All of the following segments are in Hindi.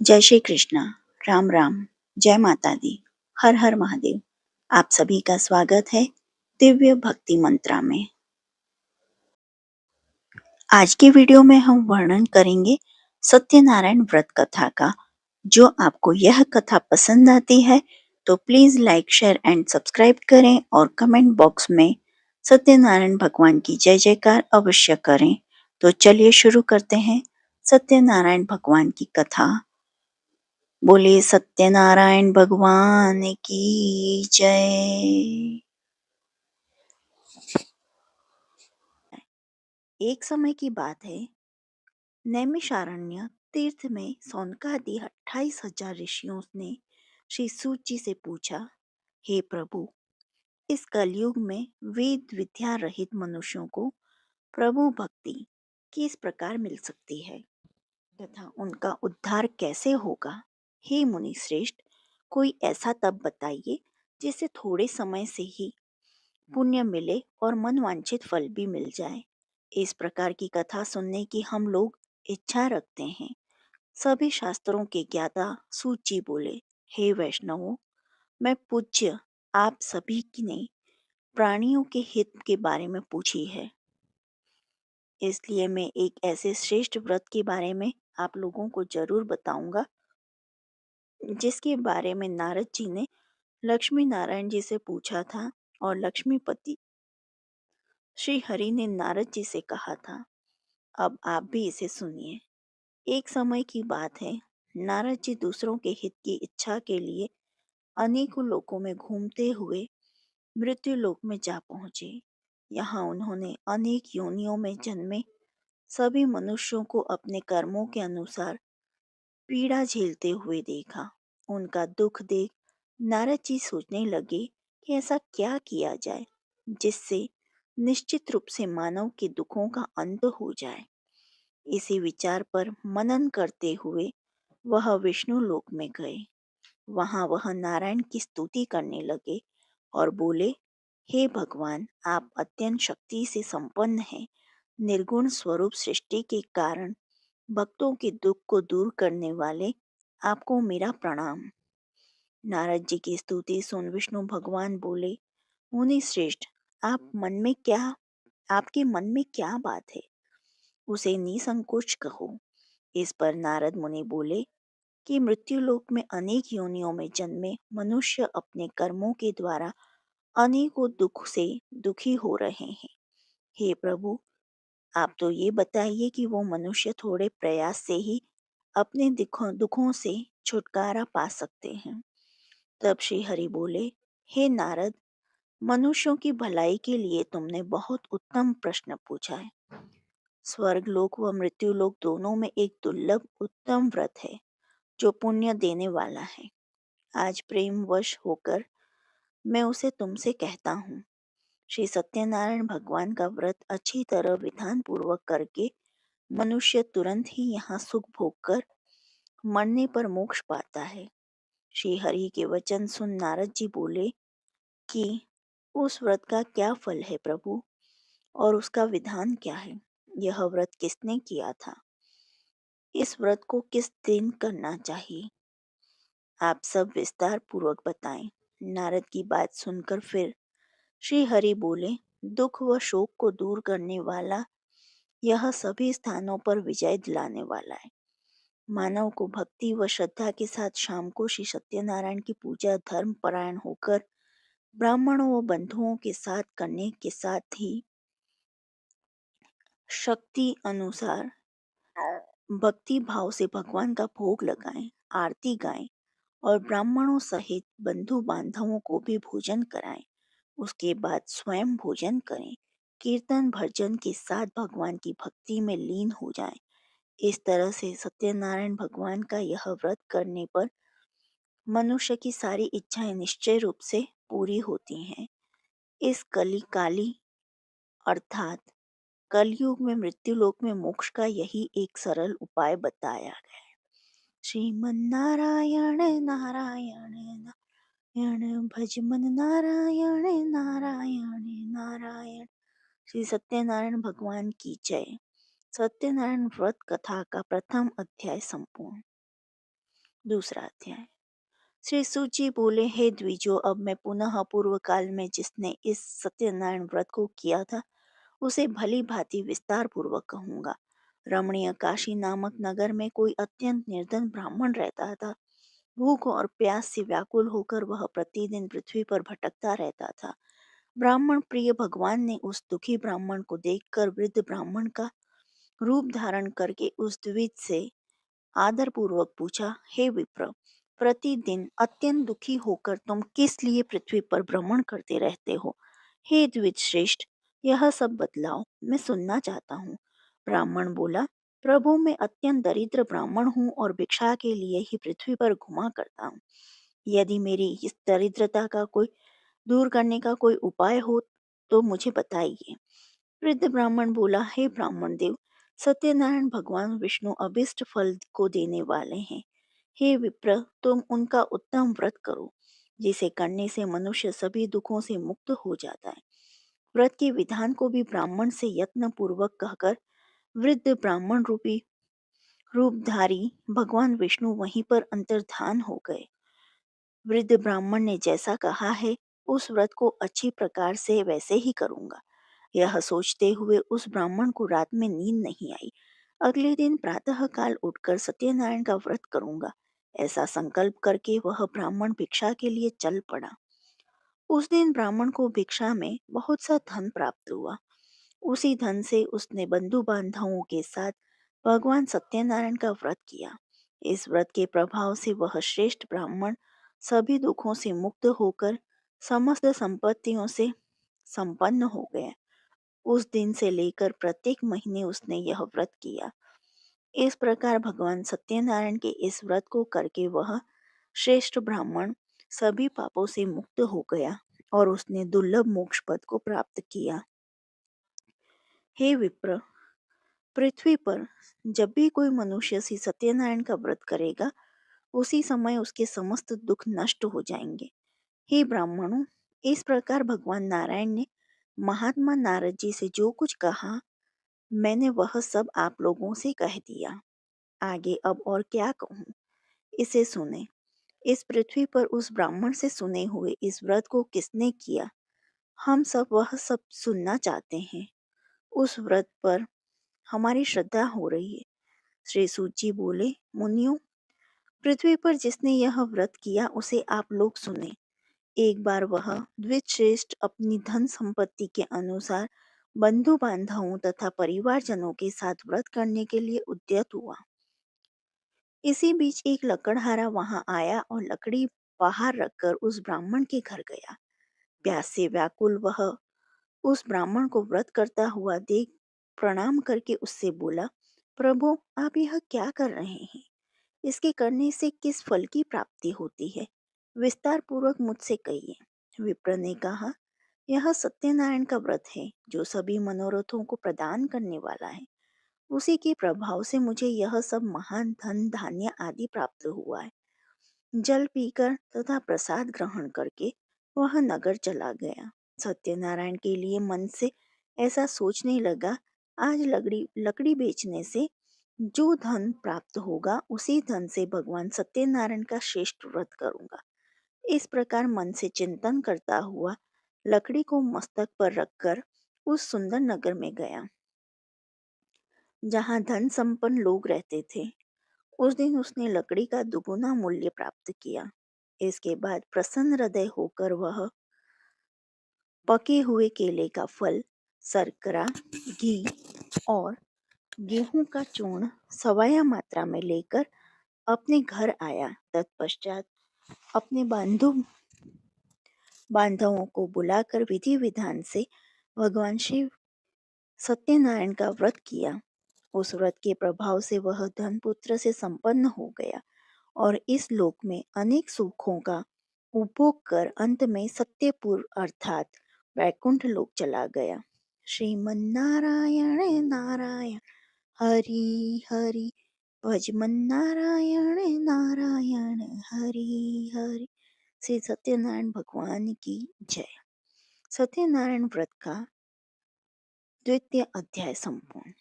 जय श्री कृष्णा, राम राम, जय माता दी, हर हर महादेव। आप सभी का स्वागत है दिव्य भक्ति मंत्रा में। आज के वीडियो में हम वर्णन करेंगे सत्यनारायण व्रत कथा का। जो आपको यह कथा पसंद आती है तो please like, share and subscribe करें और कमेंट बॉक्स में सत्यनारायण भगवान की जय जयकार अवश्य करें। तो चलिए शुरू करते हैं सत्यनारायण भगवान की कथा। बोले सत्यनारायण भगवान की जय। एक समय की बात है, नैमिषारण्य तीर्थ में सौनकादि 28,000 ऋषियों ने श्री सूत जी से पूछा, हे प्रभु, इस कलयुग में वेद विद्या रहित मनुष्यों को प्रभु भक्ति किस प्रकार मिल सकती है तथा उनका उद्धार कैसे होगा। हे मुनि श्रेष्ठ, कोई ऐसा तप बताइए जिससे थोड़े समय से ही पुण्य मिले और मनवांछित फल भी मिल जाए। इस प्रकार की कथा सुनने की हम लोग इच्छा रखते हैं। सभी शास्त्रों के ज्ञाता सूत बोले, हे वैष्णवों, मैं पूज्य आप सभी की ने प्राणियों के हित के बारे में पूछी है, इसलिए मैं एक ऐसे श्रेष्ठ व्रत के बारे में आप लोगों को जरूर बताऊंगा जिसके बारे में नारद जी ने लक्ष्मी नारायण जी से पूछा था और लक्ष्मीपति श्री हरि ने नारद जी से कहा था। अब आप भी इसे सुनिए। एक समय की बात है, नारद जी दूसरों के हित की इच्छा के लिए अनेकों लोकों में घूमते हुए मृत्यु लोक में जा पहुंचे। यहाँ उन्होंने अनेक योनियों में जन्मे सभी मनुष्यों को अपने कर्मों के अनुसार पीड़ा झेलते हुए देखा। उनका दुख देख नारद जी सोचने लगे कि ऐसा क्या किया जाए जिससे निश्चित रूप से मानव के दुखों का अंत हो जाए। इसी विचार पर मनन करते हुए वह विष्णु लोक में गए। वहां वह नारायण की स्तुति करने लगे और बोले, हे भगवान, आप अत्यंत शक्ति से संपन्न हैं। निर्गुण स्वरूप सृष्टि के कारण भक्तों के दुख को दूर करने वाले आपको मेरा प्रणाम। नारद जी की स्तुति सुन विष्णु भगवान बोले, मुनि श्रेष्ठ, आपके मन में क्या बात है, उसे निसंकोच कहो। इस पर नारद मुनि बोले कि मृत्युलोक में अनेक योनियों में जन्मे मनुष्य अपने कर्मों के द्वारा अनेकों दुख से दुखी हो रहे हैं। हे प्रभु, आप तो ये बताइए कि वो मनुष्य थोड़े प्रयास से ही अपने दुखों से छुटकारा पा सकते हैं। तब श्री हरि बोले, हे नारद, मनुष्यों की भलाई के लिए तुमने बहुत उत्तम प्रश्न पूछा है। स्वर्ग लोक व मृत्यु लोक दोनों में एक दुर्लभ उत्तम व्रत है जो पुण्य देने वाला है। आज प्रेम वश होकर मैं उसे तुमसे कहता हूँ। श्री सत्यनारायण भगवान का व्रत अच्छी तरह विधान पूर्वक करके मनुष्य तुरंत ही यहाँ सुख भोग कर मरने पर मोक्ष पाता है। श्री हरि के वचन सुन नारद जी बोले कि उस व्रत का क्या फल है प्रभु, और उसका विधान क्या है। यह व्रत किसने किया था, इस व्रत को किस दिन करना चाहिए, आप सब विस्तार पूर्वक बताएं। नारद की बात सुनकर फिर श्री हरि बोले, दुख व शोक को दूर करने वाला, यह सभी स्थानों पर विजय दिलाने वाला है। मानव को भक्ति व श्रद्धा के साथ शाम को श्री सत्यनारायण की पूजा धर्म परायण होकर ब्राह्मणों व बंधुओं के साथ करने के साथ ही शक्ति अनुसार भक्ति भाव से भगवान का भोग लगाएं, आरती गाएं और ब्राह्मणों सहित बंधु बांधवों को भी भोजन कराएं। उसके बाद स्वयं भोजन करें। कीर्तन भजन के साथ भगवान की भक्ति में लीन हो जाएं। इस तरह से सत्यनारायण भगवान का यह व्रत करने पर मनुष्य की सारी इच्छाएं निश्चय रूप से पूरी होती हैं। इस काली अर्थात कलयुग में मृत्युलोक में मोक्ष का यही एक सरल उपाय बताया गया है। श्रीमन नारायण नारायण नारायण भज मन नारायण नारायण नारायण। श्री सत्यनारायण भगवान की जय। सत्यनारायण व्रत कथा का प्रथम अध्याय संपूर्ण। दूसरा अध्याय। श्री सूची बोले, हे द्विजो, अब मैं पुनः पूर्व काल में जिसने इस सत्यनारायण व्रत को किया था उसे भली भांति विस्तार पूर्वक कहूंगा। रमणीय काशी नामक नगर में कोई अत्यंत निर्धन ब्राह्मण रहता था। भूख और प्यास से व्याकुल होकर वह प्रतिदिन पृथ्वी पर भटकता रहता था। ब्राह्मण प्रिय भगवान ने उस दुखी ब्राह्मण को देखकर वृद्ध ब्राह्मण का रूप धारण करके उस द्विज से आदर पूर्वक पूछा, हे विप्र, प्रतिदिन अत्यंत दुखी होकर तुम किस लिए पृथ्वी पर भ्रमण करते रहते हो? हे द्विज श्रेष्ठ, यह सब बतलाओ, मैं सुनना चाहता हूँ। ब्राह्मण बोला, प्रभु, मैं अत्यंत दरिद्र ब्राह्मण हूँ और भिक्षा के लिए ही पृथ्वी पर घुमा करता हूँ। यदि मेरी इस दरिद्रता का कोई दूर करने का कोई उपाय हो तो मुझे बताइए। वृद्ध ब्राह्मण बोला, हे ब्राह्मण देव, सत्यनारायण भगवान विष्णु अभिष्ट फल को देने वाले हैं। हे विप्र, तुम उनका उत्तम व्रत करो, जिसे करने से मनुष्य सभी दुखों से मुक्त हो जाता है। व्रत के विधान को भी ब्राह्मण से यत्न पूर्वक कहकर वृद्ध ब्राह्मण रूपी रूपधारी भगवान विष्णु वहीं पर अंतर्धान हो गए। वृद्ध ब्राह्मण ने जैसा कहा है, उस व्रत को अच्छी प्रकार से वैसे ही करूंगा। यह सोचते हुए उस ब्राह्मण को रात में नींद नहीं आई। अगले दिन प्रातः काल उठकर सत्यनारायण का व्रत करूंगा, ऐसा संकल्प करके वह ब्राह्मण भिक्षा के लिए चल पड़ा। उस दिन ब्राह्मण को भिक्षा में बहुत सा धन प्राप्त हुआ। उसी धन से उसने बंधु बांधवों के साथ भगवान सत्यनारायण का व्रत किया। इस व्रत के प्रभाव से वह श्रेष्ठ ब्राह्मण सभी दुखों से मुक्त होकर समस्त संपत्तियों से संपन्न हो गया। उस दिन से लेकर प्रत्येक महीने उसने यह व्रत किया। इस प्रकार भगवान सत्यनारायण के इस व्रत को करके वह श्रेष्ठ ब्राह्मण सभी पापों से मुक्त हो गया और उसने दुर्लभ मोक्ष पद को प्राप्त किया। हे विप्र, पृथ्वी पर जब भी कोई मनुष्य श्री सत्यनारायण का व्रत करेगा, उसी समय उसके समस्त दुख नष्ट हो जाएंगे। हे ब्राह्मणों, इस प्रकार भगवान नारायण ने महात्मा नारद जी से जो कुछ कहा, मैंने वह सब आप लोगों से कह दिया। आगे अब और क्या कहूँ, इसे सुने। इस पृथ्वी पर उस ब्राह्मण से सुने हुए इस व्रत को किसने किया, हम सब वह सब सुनना चाहते हैं। उस व्रत पर हमारी श्रद्धा हो रही है। श्री सूत जी बोले, मुनियों, पृथ्वी पर जिसने यह व्रत किया उसे आप लोग सुने। एक बार वह द्विजश्रेष्ठ अपनी धन संपत्ति के अनुसार बंधु बांधवों तथा परिवारजनों के साथ व्रत करने के लिए उद्यत हुआ। इसी बीच एक लकड़हारा वहां आया और लकड़ी बाहर रखकर उस ब्राह्मण के घर गया। प्यास से व्याकुल वह उस ब्राह्मण को व्रत करता हुआ देख प्रणाम करके उससे बोला, प्रभु, आप यह क्या कर रहे हैं? इसके करने से किस फल की प्राप्ति होती है? विस्तार पूर्वक मुझसे कहिए। विप्र ने कहा, यह सत्यनारायण का व्रत है जो सभी मनोरथों को प्रदान करने वाला है। उसी के प्रभाव से मुझे यह सब महान धन धान्य आदि प्राप्त हुआ है। जल पीकर तथा प्रसाद ग्रहण करके वह नगर चला गया। सत्यनारायण के लिए मन से ऐसा सोचने लगा, आज लकड़ी लकड़ी बेचने से जो धन प्राप्त होगा उसी धन से भगवान सत्यनारायण का श्रेष्ठ व्रत करूंगा। इस प्रकार मन से चिंतन करता हुआ लकड़ी को मस्तक पर रखकर उस सुंदर नगर में गया जहाँ धन संपन्न लोग रहते थे। उस दिन उसने लकड़ी का दुगुना मूल्य प्राप्त किया। इसके बाद प्रसन्न हृदय होकर वह पके हुए केले का फल, शर्करा, घी और गेहूं का चूर्ण सवाया मात्रा में लेकर अपने घर आया। तत्पश्चात अपने बांधवों को बुलाकर विधि विधान से भगवान शिव सत्यनारायण का व्रत किया। उस व्रत के प्रभाव से वह धन पुत्र से संपन्न हो गया और इस लोक में अनेक सुखों का उपभोग कर अंत में सत्यपुर अर्थात वैकुंठ लोक चला गया। श्रीमन नारायण नारायण हरि हरि, भजमन नारायण नारायण हरि हरि। श्री सत्यनारायण भगवान की जय। सत्यनारायण व्रत का द्वितीय अध्याय संपूर्ण।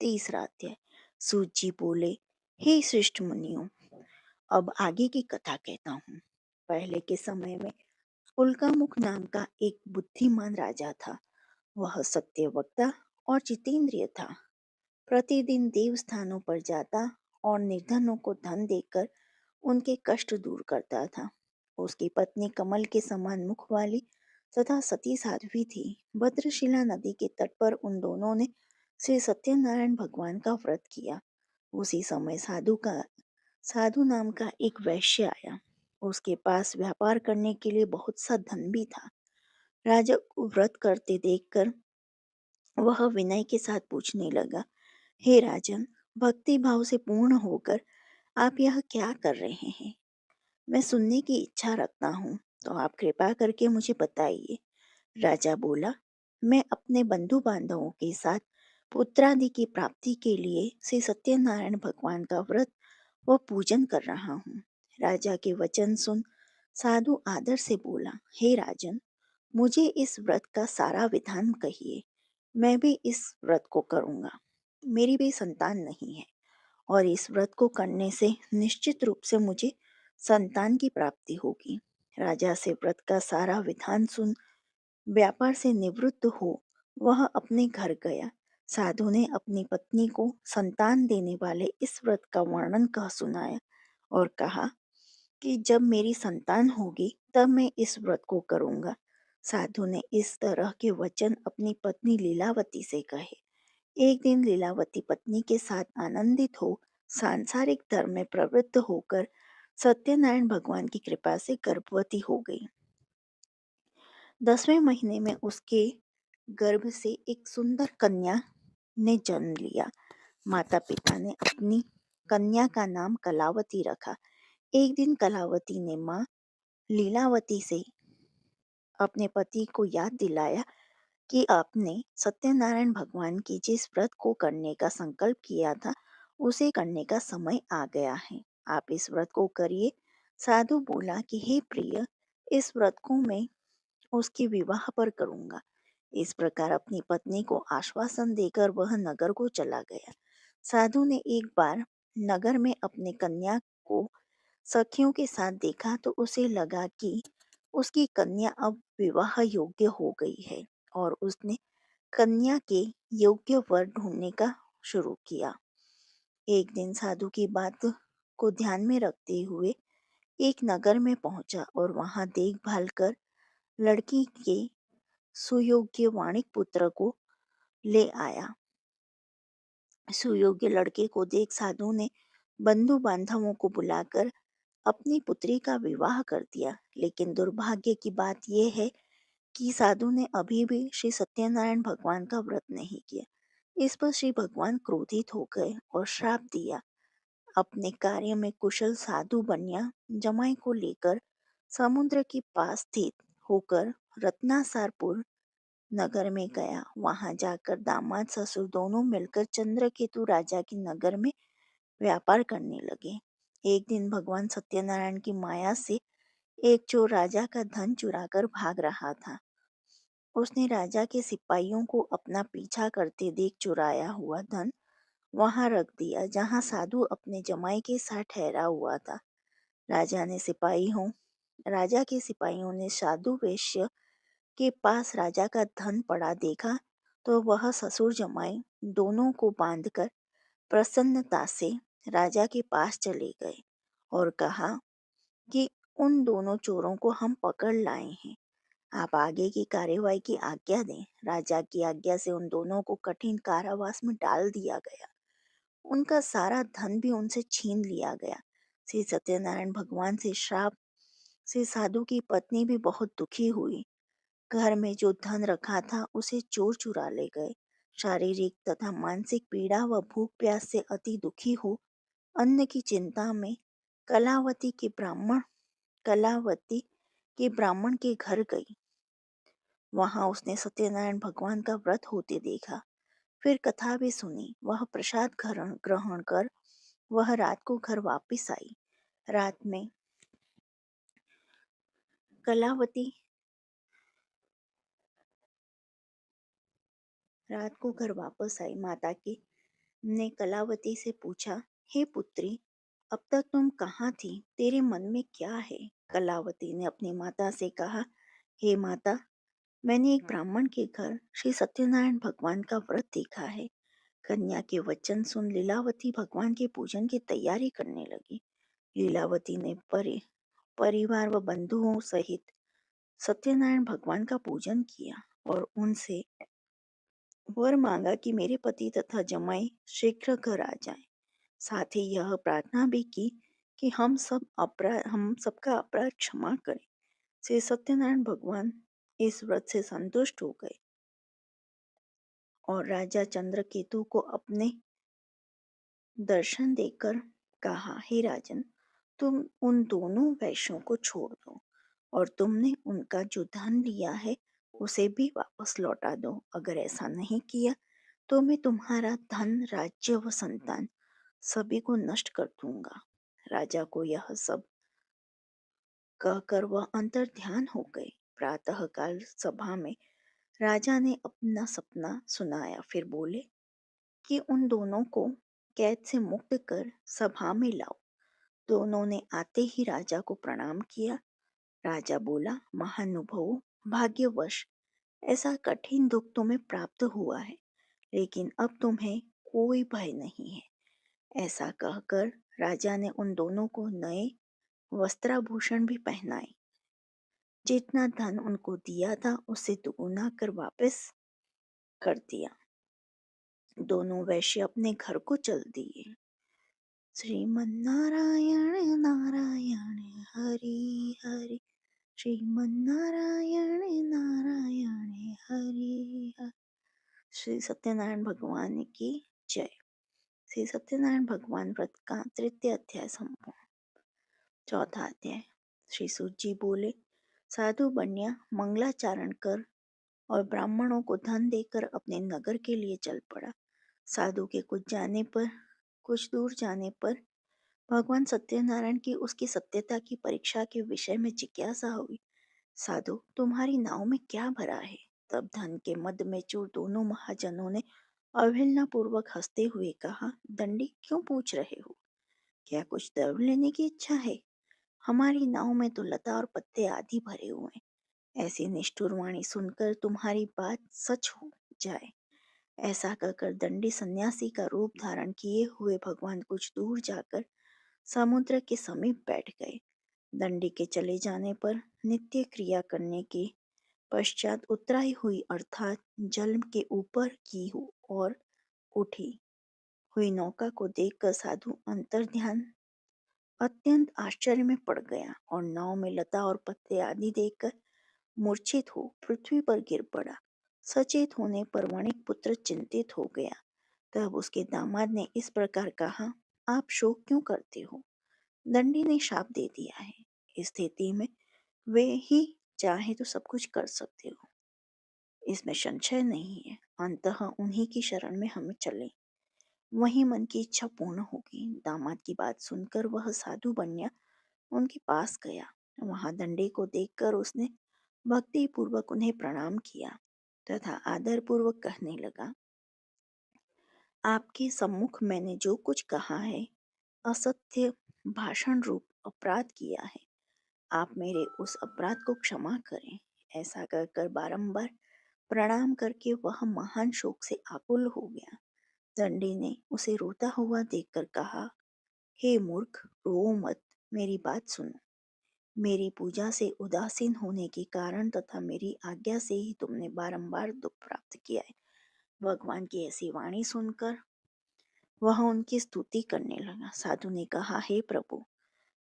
तीसरा अध्याय। सूत जी बोले, हे श्रेष्ठ मुनियों, अब आगे की कथा कहता हूँ। पहले के समय में उल्कामुख नाम का एक बुद्धिमान राजा था। वह सत्यवक्ता और जितेंद्रिय था। प्रतिदिन देव स्थानों पर जाता और निर्धनों को धन देकर उनके कष्ट दूर करता था। उसकी पत्नी कमल के समान मुख वाली तथा सती साध्वी थी। भद्रशिला नदी के तट पर उन दोनों ने श्री सत्यनारायण भगवान का व्रत किया। उसी समय साधु नाम का एक वैश्य आया। उसके पास व्यापार करने के लिए बहुत सा धन भी था। राजा को व्रत करते देखकर वह विनय के साथ पूछने लगा, हे राजन, भक्ति भाव से पूर्ण होकर आप यह क्या कर रहे हैं? मैं सुनने की इच्छा रखता हूँ, तो आप कृपा करके मुझे बताइए। राजा बोला, मैं अपने बंधु बांधवों के साथ पुत्रादि की प्राप्ति के लिए श्री सत्यनारायण भगवान का व्रत व पूजन कर रहा हूँ। राजा के वचन सुन साधु आदर से बोला, हे राजन, मुझे इस व्रत का सारा विधान कहिए। मैं भी इस व्रत को करूँगा। मेरी भी संतान नहीं है और इस व्रत को करने से निश्चित रूप से मुझे संतान की प्राप्ति होगी। राजा से व्रत का सारा विधान सुन व्यापार से निवृत्त हो वह अपने घर गया। साधु ने अपनी पत्नी को संतान देने वाले इस व्रत का वर्णन कह सुनाया और कहा कि जब मेरी संतान होगी तब मैं इस व्रत को करूंगा। साधु ने इस तरह के वचन अपनी पत्नी लीलावती से कहे। एक दिन लीलावती पत्नी के साथ आनंदित हो सांसारिक धर्म में प्रवृत्त होकर सत्यनारायण भगवान की कृपा से गर्भवती हो गई। 10वें महीने में उसके गर्भ से एक सुंदर कन्या ने जन्म लिया। माता पिता ने अपनी कन्या का नाम कलावती रखा। एक दिन कलावती ने माँ लीलावती से अपने पति को याद दिलाया कि आपने सत्यनारायण भगवान की जिस व्रत को करने का संकल्प किया था उसे करने का समय आ गया है। आप इस व्रत को करिए। साधु बोला कि हे प्रिय, इस व्रत को मैं उसके विवाह पर करूंगा। इस प्रकार अपनी पत्नी को आश्वासन देकर वह नगर को चला गया। साधु ने एक बार नगर में अपने कन्या को सखियों के साथ देखा तो उसे लगा कि उसकी कन्या अब विवाह योग्य हो गई है और उसने कन्या के योग्य वर ढूंढने का शुरू किया। एक दिन साधु की बात को ध्यान में रखते हुए एक नगर में पहुंचा और वहां देखभाल कर लड़की के सुयोग्य वाणिक पुत्र को ले आया। सुयोग्य लड़के को देख साधु ने बंधु बांधवों को बुलाकर अपनी पुत्री का विवाह कर दिया। लेकिन दुर्भाग्य की बात यह है कि साधु ने अभी भी श्री सत्यनारायण भगवान का व्रत नहीं किया। इस पर श्री भगवान क्रोधित हो गए और श्राप दिया। अपने कार्य में कुशल साधु बन्या जमाई को लेकर समुद्र के पास स्थित होकर रत्नासारपुर नगर में गया। वहां जाकर दामाद ससुर दोनों मिलकर चंद्रकेतु राजा के नगर में व्यापार करने लगे। एक दिन भगवान सत्यनारायण की माया से एक चोर राजा का धन चुराकर भाग रहा था। उसने राजा के सिपाहियों को अपना पीछा करते देख चुराया हुआ धन वहां रख दिया जहां साधु अपने जमाई के साथ ठहरा हुआ था। राजा ने सिपाहियों राजा के सिपाहियों ने साधु वैश्य के पास राजा का धन पड़ा देखा तो वह ससुर जमाई दोनों को बांधकर प्रसन्नता से राजा के पास चले गए और कहा कि उन दोनों चोरों को हम पकड़ लाए हैं। आप आगे की कार्यवाही की आज्ञा दें। राजा की आज्ञा से उन दोनों को कठिन कारावास में डाल दिया गया। उनका सारा धन भी उनसे छीन लिया गया। श्री सत्यनारायण भगवान से श्राप से साधु की पत्नी भी बहुत दुखी हुई। घर में जो धन रखा था उसे चोर चुरा ले गए। शारीरिक तथा मानसिक पीड़ा व भूख प्यास से अति दुखी हो अन्न की चिंता में कलावती के ब्राह्मण कलावती के ब्राह्मण के घर गई। वहां उसने सत्यनारायण भगवान का व्रत होते देखा। फिर कथा भी सुनी। वह प्रसाद ग्रहण कर वह वापिस आई। रात में कलावती रात को घर वापस आई। माता की ने कलावती से पूछा, हे पुत्री, अब तक तुम कहाँ थी? तेरे मन में क्या है? कलावती ने अपनी माता से कहा, हे माता, मैंने एक ब्राह्मण के घर श्री सत्यनारायण भगवान का व्रत देखा है। कन्या के वचन सुन लीलावती भगवान के पूजन की तैयारी करने लगी। लीलावती ने परिवार व बंधुओं सहित सत्यनारायण भगवान का पूजन किया और उनसे वर मांगा कि मेरे पति तथा जमाई शीघ्र घर आ जाएं। साथ ही यह प्रार्थना भी की कि हम सबका अपराध क्षमा करें। श्री सत्यनारायण भगवान इस व्रत से संतुष्ट हो गए और राजा चंद्रकेतु को अपने दर्शन देकर कहा, हे राजन, तुम उन दोनों वैश्यों को छोड़ दो और तुमने उनका जो धन लिया है उसे भी वापस लौटा दो। अगर ऐसा नहीं किया तो मैं तुम्हारा धन, राज्य व संतान सभी को नष्ट कर दूंगा। राजा को यह सब कहकर वह अंतर ध्यान हो गए। प्रातःकाल सभा में राजा ने अपना सपना सुनाया, फिर बोले कि उन दोनों को कैद से मुक्त कर सभा में लाओ। दोनों ने आते ही राजा को प्रणाम किया। राजा बोला, महानुभावों, भाग्यवश ऐसा कठिन दुख तुम्हें प्राप्त हुआ है, लेकिन अब तुम्हें कोई भय नहीं है। ऐसा कहकर राजा ने उन दोनों को नए वस्त्राभूषण भी पहनाए। जितना धन उनको दिया था उससे दुगुना कर वापस कर दिया। दोनों वैश्य अपने घर को चल दिए। श्रीमन्नारायण नारायण हरि हरि, श्रीमन्नारायण नारायण हरि हरि। श्री सत्यनारायण भगवान की जय। श्री सत्यनारायण भगवान व्रत का तृतीय अध्याय संपूर्ण। चौथा अध्याय। श्री सूत जी बोले, साधु बन्या मंगलाचरण कर और ब्राह्मणों को धन देकर अपने नगर के लिए चल पड़ा। साधु के कुछ दूर जाने पर भगवान सत्यनारायण की उसकी सत्यता की परीक्षा के विषय में जिज्ञासा हुई। साधु, तुम्हारी नाव में क्या भरा है? तब धन के मद में चूर दोनों महाजनों ने अवहेलना पूर्वक हंसते हुए कहा, दंडी, क्यों पूछ रहे हो? क्या कुछ द्रव्य लेने की इच्छा है? हमारी नाव में तो लता और पत्ते आदि भरे हुए हैं। ऐसी निष्ठुर वाणी सुनकर तुम्हारी बात सच हो जाए। ऐसा कहकर दंडी सन्यासी का रूप धारण किए हुए भगवान कुछ दूर जाकर समुद्र के समीप बैठ गए। दंडी के चले जाने पर नित्य क्रिया करने के पश्चात उतराई हुई अर्थात जल के ऊपर की और उठी हुई नौका को देखकर साधु अंतर्ध्यान अत्यंत आश्चर्य में पड़ गया और नाव में लता और पत्ते आदि देखकर मूर्छित हो पृथ्वी पर गिर पड़ा। सचेत होने पर वणिक पुत्र चिंतित हो गया। तब उसके दामाद ने इस प्रकार कहा, आप शोक क्यों करते हो? दंडी ने शाप दे दिया है। इस स्थिति में वे ही चाहे तो सब कुछ कर सकते हो, इसमें संशय नहीं है। अंततः उन्हीं की शरण में हमें चले, वही मन की इच्छा पूर्ण होगी। दामाद की बात सुनकर वह साधु बन्या उनके पास गया। वहां दंडी को देखकर उसने भक्ति पूर्वक उन्हें प्रणाम किया तथा आदर पूर्वक कहने लगा, आपके सम्मुख मैंने जो कुछ कहा है, असत्य भाषण रूप अपराध किया है। आप मेरे उस अपराध को क्षमा करें। ऐसा कर बारंबार प्रणाम करके वह महान शोक से आकुल हो गया। दंडी ने उसे रोता हुआ देखकर कहा, हे मूर्ख, रो मत, मेरी बात सुनो। मेरी पूजा से उदासीन होने के कारण तथा मेरी आज्ञा से ही तुमने बारंबार दुख प्राप्त किया है। भगवान की ऐसी वाणी सुनकर वह उनकी स्तुति करने लगा। साधु ने कहा, हे प्रभु,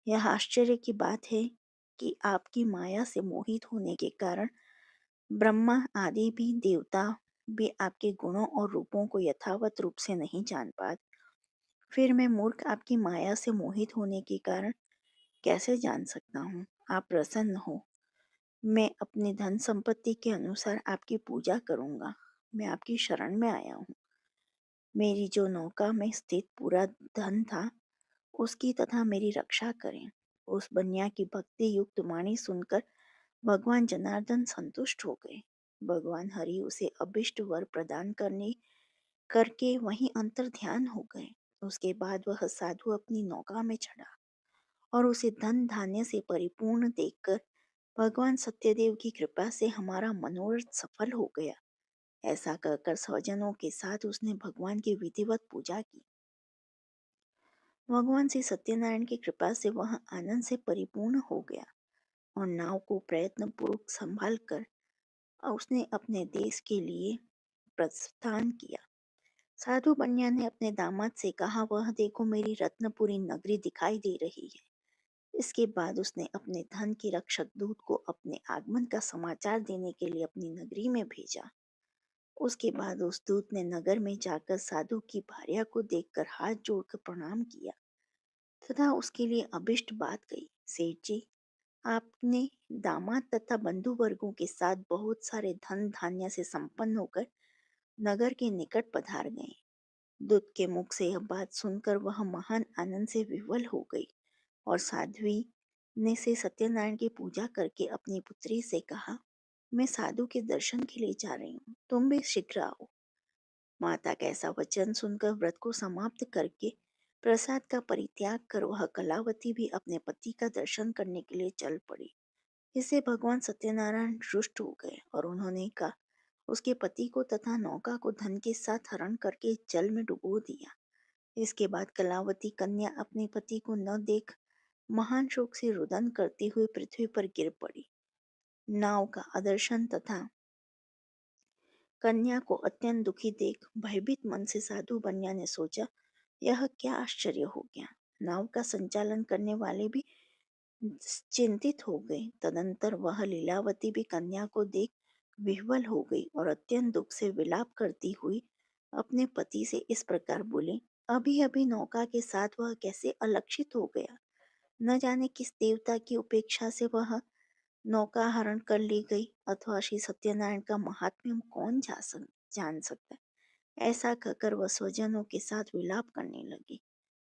यह आश्चर्य की बात है कि आपकी माया से मोहित होने के कारण ब्रह्मा आदि भी देवता भी आपके गुणों और रूपों को यथावत रूप से नहीं जान पाते। फिर मैं मूर्ख आपकी माया से मोहित होने के कारण कैसे जान सकता हूँ? आप प्रसन्न हो, मैं अपनी धन संपत्ति के अनुसार आपकी पूजा करूंगा। मैं आपकी शरण में आया हूँ। मेरी जो नौका में स्थित पूरा धन था उसकी तथा मेरी रक्षा करें। उस बन्या की भक्ति युक्त वाणी सुनकर भगवान जनार्दन संतुष्ट हो गए। भगवान हरि उसे अभिष्ट वर प्रदान करके वहीं अंतर ध्यान हो गए। उसके बाद वह साधु अपनी नौका में चढ़ा और उसे धन धान्य से परिपूर्ण देखकर भगवान सत्यदेव की कृपा से हमारा मनोरथ सफल हो गया, ऐसा कहकर स्वजनों के साथ उसने भगवान की विधिवत पूजा की। भगवान श्री सत्यनारायण की कृपा से वह आनंद से परिपूर्ण हो गया और नाव को प्रयत्न पूर्वक संभाल कर उसने अपने देश के लिए प्रस्थान किया। साधु बन्या ने अपने दामाद से कहा, वह देखो मेरी रत्नपुरी नगरी दिखाई दे रही है। इसके बाद उसने अपने धन के रक्षक दूत को अपने आगमन का समाचार देने के लिए अपनी नगरी में भेजा। उसके बाद उस दूत ने नगर में जाकर साधु की भार्या को देखकर हाथ जोड़कर प्रणाम किया तथा उसके लिए अभिष्ट बात कही। सेठ जी, आपने दामाद तथा बंधु वर्गों के साथ बहुत सारे धन धान्य से संपन्न होकर नगर के निकट पधार गए। दूत के मुख से यह बात सुनकर वह महान आनंद से विह्वल हो गई और साध्वी ने से सत्यनारायण की पूजा करके अपनी पुत्री से कहा, मैं साधु के दर्शन के लिए जा रही हूँ, तुम भी शीघ्र आओ। माता का ऐसा वचन सुनकर व्रत को समाप्त करके प्रसाद का परित्याग कर वह कलावती भी अपने पति का दर्शन करने के लिए चल पड़ी। इससे भगवान सत्यनारायण रुष्ट हो गए और उन्होंने कहा उसके पति को तथा नौका को धन के साथ हरण करके जल में डुबो दिया। इसके बाद कलावती कन्या अपने पति को न देख महान शोक से रुदन करती हुई पृथ्वी पर गिर पड़ी। नाव का अदर्शन तथा कन्या को अत्यंत दुखी देख भयभीत मन से साधु बन्या ने सोचा, यह क्या आश्चर्य हो गया। नाव का संचालन करने वाले भी चिंतित हो गए। तदंतर वह लीलावती भी कन्या को देख विह्वल हो गई और अत्यंत दुख से विलाप करती हुई अपने पति से इस प्रकार बोली, अभी अभी नौका के साथ वह कैसे अलक्षित हो गया। न जाने किस देवता की उपेक्षा से वह नौका हरण कर ली गई, अथवा श्री सत्यनारायण का महात्म्य कौन जान सकता है। ऐसा कहकर वह स्वजनों के साथ विलाप करने लगी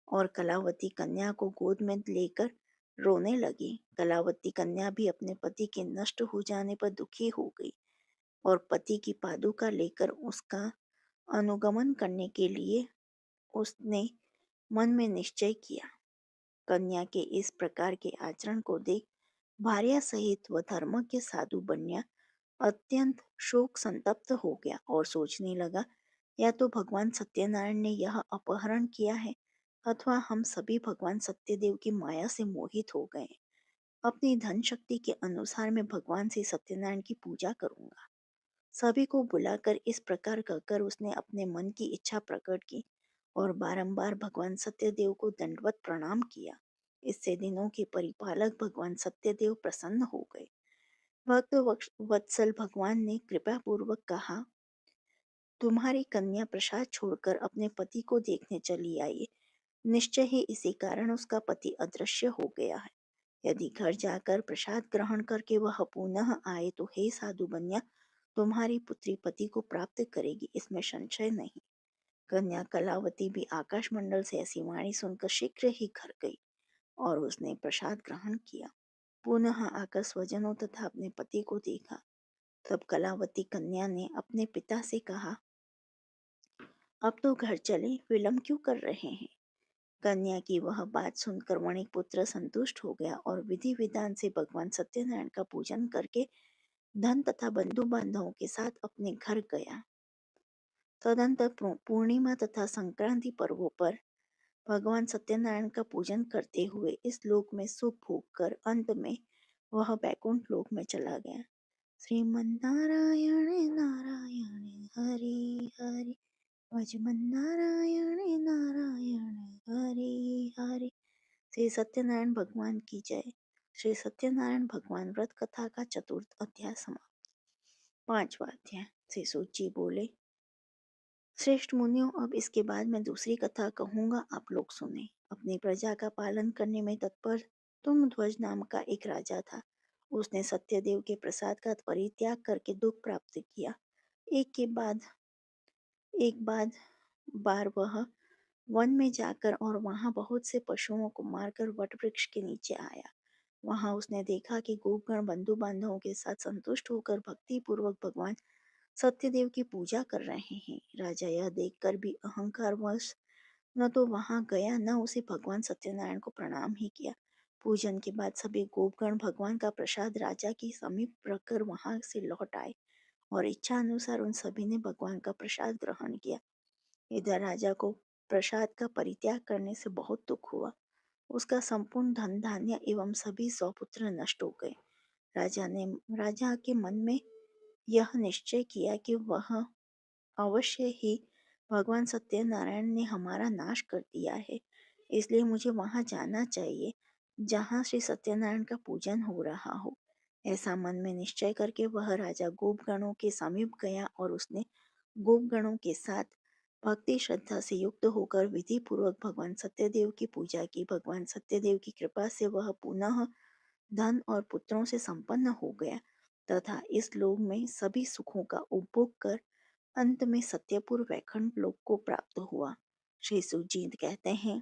और कलावती कन्या को गोद में लेकर रोने लगी। कलावती कन्या भी अपने पति के नष्ट हो जाने पर दुखी हो गई और पति की पादुका लेकर उसका अनुगमन करने के लिए उसने मन में निश्चय किया। कन्या के इस प्रकार के आचरण को देख भार्या सहित वह धर्मज्ञ साधु बन्या अत्यंत शोक संतप्त हो गया और सोचने लगा, या तो भगवान सत्यनारायण ने यह अपहरण किया है अथवा हम सभी भगवान सत्यदेव की माया से मोहित हो गए। अपनी धन शक्ति के अनुसार मैं भगवान से सत्यनारायण की पूजा करूंगा। सभी को बुलाकर इस प्रकार कहकर उसने अपने मन की इच्छा प्रकट की और बारंबार भगवान सत्यदेव को दंडवत प्रणाम किया। इससे दिनों के परिपालक भगवान सत्यदेव प्रसन्न हो गए। भक्त वत्सल भगवान ने कृपा पूर्वक कहा, तुम्हारी कन्या प्रसाद छोड़कर अपने पति को देखने चली आई है। निश्चय ही इसी कारण उसका पति अदृश्य हो गया है। यदि घर जाकर प्रसाद ग्रहण करके वह पुनः आए तो हे साधु बन्या, तुम्हारी पुत्री पति को प्राप्त करेगी, इसमें संशय नहीं। कन्या कलावती भी आकाश मंडल से ऐसी वाणी सुनकर शीघ्र ही घर गई और उसने प्रसाद ग्रहण किया। पुनः आकर स्वजनों तथा अपने पति को देखा। तब कलावती कन्या ने अपने पिता से कहा, अब तो घर चले, विलंब क्यों कर रहे हैं। कन्या की वह बात सुनकर वणिक पुत्र संतुष्ट हो गया और विधि विधान से भगवान सत्यनारायण का पूजन करके धन तथा बंधु बांधवों के साथ अपने घर गया। तदंतर पूर्णिमा तथा संक्रांति पर्वों पर भगवान सत्यनारायण का पूजन करते हुए इस लोक में सुख भोग कर अंत में वह बैकुंठ लोक में चला गया। श्रीमन्नारायण नारायण हरि हरि, भजमन्नारायण नारायण हरि हरि। श्री सत्यनारायण भगवान की जय। श्री सत्यनारायण भगवान व्रत कथा का चतुर्थ अध्याय समाप्त। पांचवा अध्याय। श्री सूत जी बोले, श्रेष्ठ मुनियों, अब इसके बाद मैं दूसरी कथा कहूंगा, आप लोग सुने। अपनी प्रजा का पालन करने में तत्पर तुंगध्वज नाम का एक राजा था। उसने सत्यदेव के प्रसाद का परित्याग करके दुख प्राप्त किया। एक बाद बार वह वन में जाकर और वहां बहुत से पशुओं को मारकर वट वृक्ष के नीचे आया। वहां उसने देखा कि गोपगण बंधु बांधवों के साथ संतुष्ट होकर भक्ति पूर्वक भगवान सत्यदेव की पूजा कर रहे हैं। राजा यह देखकर भी अहंकारवश न तो वहां गया न उसे भगवान सत्यनारायण को प्रणाम ही किया। पूजन के बाद सभी गोपगण भगवान का प्रसाद राजा के समीप रखकर वहां से लौट आए और इच्छा अनुसार उन सभी ने भगवान का प्रसाद ग्रहण किया। इधर राजा को प्रसाद का परित्याग करने से बहुत दुख हुआ। उसका संपूर्ण धन धान्य एवं सभी सौपुत्र नष्ट हो गए। राजा के मन में यह निश्चय किया कि वह अवश्य ही भगवान सत्यनारायण ने हमारा नाश कर दिया है, इसलिए मुझे वहां जाना चाहिए जहां श्री सत्यनारायण का पूजन हो रहा हो। ऐसा मन में निश्चय करके वह राजा गोपगणों के समीप गया और उसने गोपगणों के साथ भक्ति श्रद्धा से युक्त होकर विधि पूर्वक भगवान सत्यदेव की पूजा की। भगवान सत्यदेव की कृपा से वह पुनः धन और पुत्रों से संपन्न हो गया तथा इस लोक में सभी सुखों का उपभोग कर अंत में सत्यपुर वैकुंठ लोक को प्राप्त हुआ। श्री सुजीत कहते हैं,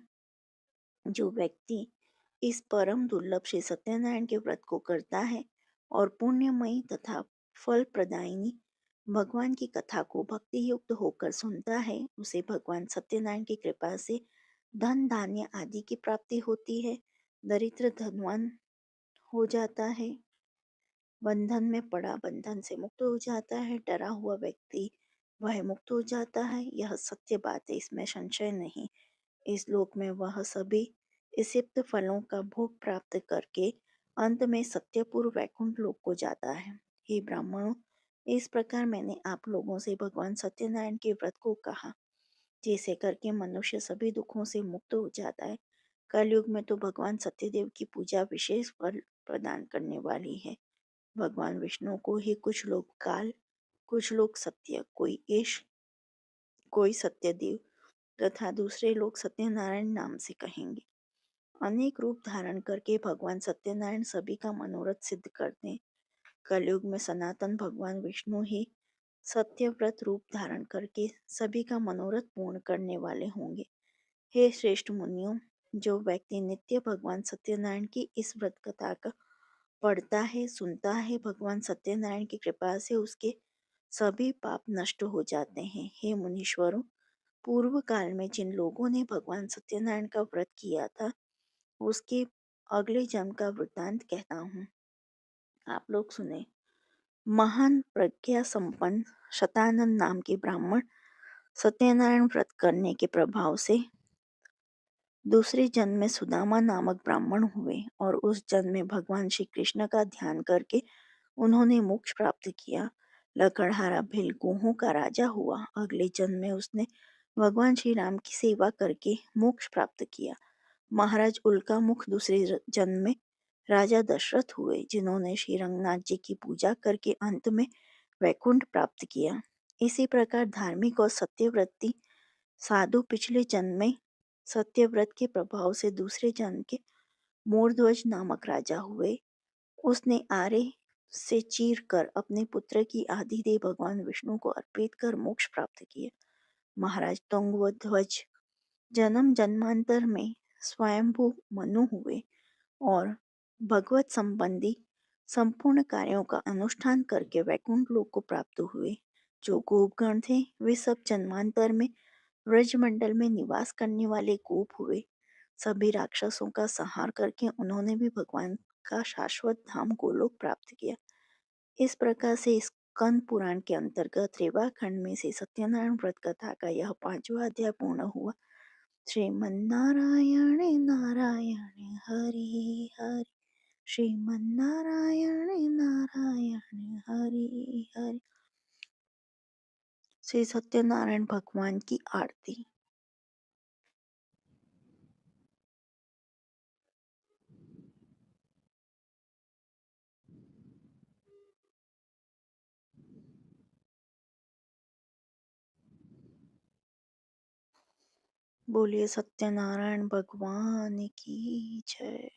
जो व्यक्ति इस परम दुर्लभ श्री सत्यनारायण के व्रत को करता है और पुण्यमयी तथा फल प्रदायिनी भगवान की कथा को भक्ति युक्त होकर सुनता है, उसे भगवान सत्यनारायण की कृपा से धन धान्य आदि की प्राप्ति होती है। दरिद्र धनवान हो जाता है, बंधन में पड़ा बंधन से मुक्त हो जाता है, डरा हुआ व्यक्ति वह मुक्त हो जाता है। यह सत्य बात है, इसमें संशय नहीं। इस लोक में वह सभी इसिप्त फलों का भोग प्राप्त करके अंत में सत्यपुर वैकुंठ लोक को जाता है। हे ब्राह्मणों, इस प्रकार मैंने आप लोगों से भगवान सत्यनारायण के व्रत को कहा, जिसे करके मनुष्य सभी दुखों से मुक्त हो जाता है। कलयुग में तो भगवान सत्यदेव की पूजा विशेष फल प्रदान करने वाली है। भगवान विष्णु को ही कुछ लोग काल, कुछ लोग सत्य, कोई ईश, कोई सत्यदेव तथा दूसरे लोग सत्यनारायण नाम से कहेंगे। अनेक रूप धारण करके भगवान सत्यनारायण सभी का मनोरथ सिद्ध करते हैं। कलयुग में सनातन भगवान विष्णु ही सत्यव्रत रूप धारण करके सभी का मनोरथ पूर्ण करने वाले होंगे। हे श्रेष्ठ मुनियों, जो व्यक्ति नित्य भगवान सत्यनारायण की इस व्रत कथा का पढ़ता है, सुनता है, भगवान सत्यनारायण की कृपा से उसके सभी पाप नष्ट हो जाते हैं। हे मुनीश्वरों, पूर्व काल में जिन लोगों ने भगवान सत्यनारायण का व्रत किया था, उसके अगले जन्म का वृत्तांत कहता हूँ, आप लोग सुने। महान प्रज्ञा संपन्न शतानंद नाम के ब्राह्मण सत्यनारायण व्रत करने के प्रभाव से दूसरे जन्म में सुदामा नामक ब्राह्मण हुए और उस जन्म में भगवान श्री कृष्ण का ध्यान करके उन्होंने मोक्ष प्राप्त किया। लकड़हारा भिल गोहों का राजा हुआ। अगले जन्म में उसने भगवान श्री राम की सेवा करके मोक्ष प्राप्त किया। महाराज उल्का मुख दूसरे जन्म में राजा दशरथ हुए, जिन्होंने श्री रंगनाथ जी की पूजा करके अंत में वैकुंठ प्राप्त किया। इसी प्रकार धार्मिक और सत्यव्रती साधु पिछले जन्म में सत्यव्रत के प्रभाव से दूसरे जन्म के मोरध्वज नामक राजा हुए। उसने आरे से चीर कर अपने पुत्र की आधी देह भगवान विष्णु को अर्पित कर मोक्ष प्राप्त किया। महाराज तुंगध्वज जन्म जन्मांतर में स्वयंभू मनु हुए और भगवत संबंधी संपूर्ण कार्यों का अनुष्ठान करके वैकुंठ लोक को प्राप्त हुए। जो गोपगण थे, वे सब जन्मांतर में ब्रजमंडल में निवास करने वाले गोप हुए। सभी राक्षसों का संहार करके उन्होंने भी भगवान का शाश्वत धाम गोलोक प्राप्त किया। इस प्रकार से स्कंद पुराण के अंतर्गत रेवा खंड में से सत्यनारायण व्रत कथा का यह 5वां अध्याय पूर्ण हुआ। श्रीमन्नारायण नारायण हरि हरि, श्रीमन्नारायण नारायण हरि हरि। श्री सत्यनारायण भगवान की आरती। बोलिए सत्यनारायण भगवान की जय।